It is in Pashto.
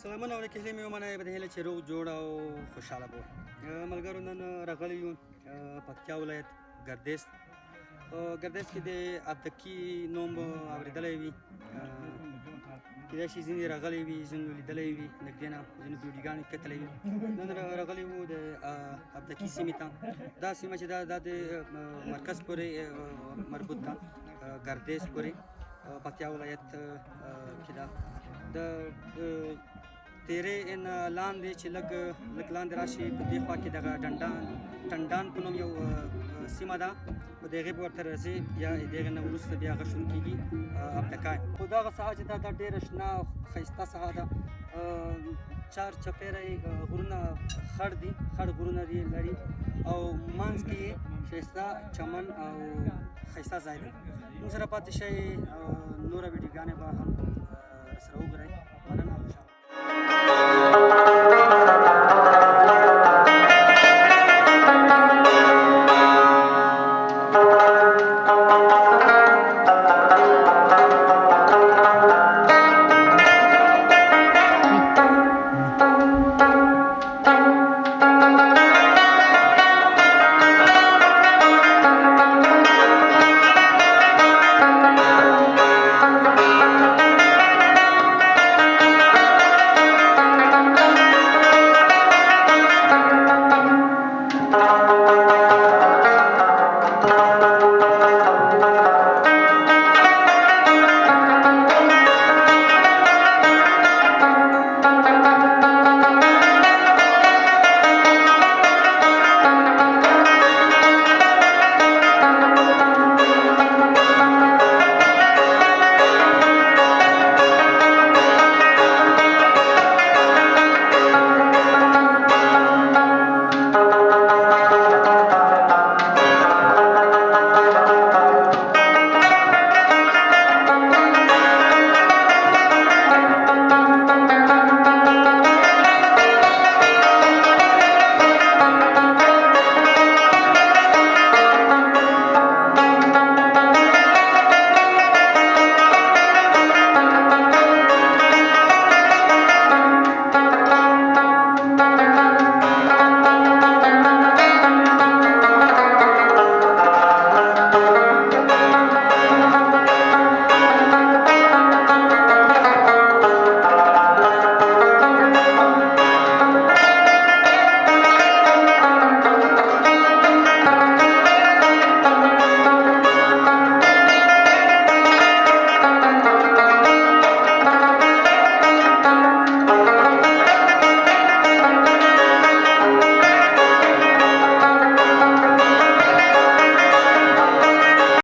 سلامونه ورکې هیلې مې ومنئ په دې هیله چې روغ جوړ او خوشحاله به ملګرو نن راغلی یو پکتیا ولایت ګردیز ګردیز کې د عبدکي نوم به اورېدلی وي کېدای شي ځینې راغلی وي ځینې لیدلی وي نږدې نه ځینې ویډیوګانې کتلی وي نن راغلی وو د عبدکي سیمې ته دا سیمه چې دا د مرکز پورې مربوط ده ګردیز پورې پکتیا ولایت کې ده د تیرې لاندې چې لږ لاندې راشي په دې خوا کې دغه ټنډان په نوم یو سیمه ده په د هغې به ورته راځي بیا د هغې نه وروسته بیا هغه شروع کېږي عبدکای خو دغه ساحه چې ده دا ډېره شنه او ښایسته ساحه ده چار چپیره غرونه خړ دي خړ غرونه دي لري او منځ کې یې ښایسته چمن او ښایسته ځای دی موږ سره پاتې شئ نوره ویډیوګانې به هم سره وګورئ مننه خوشحاله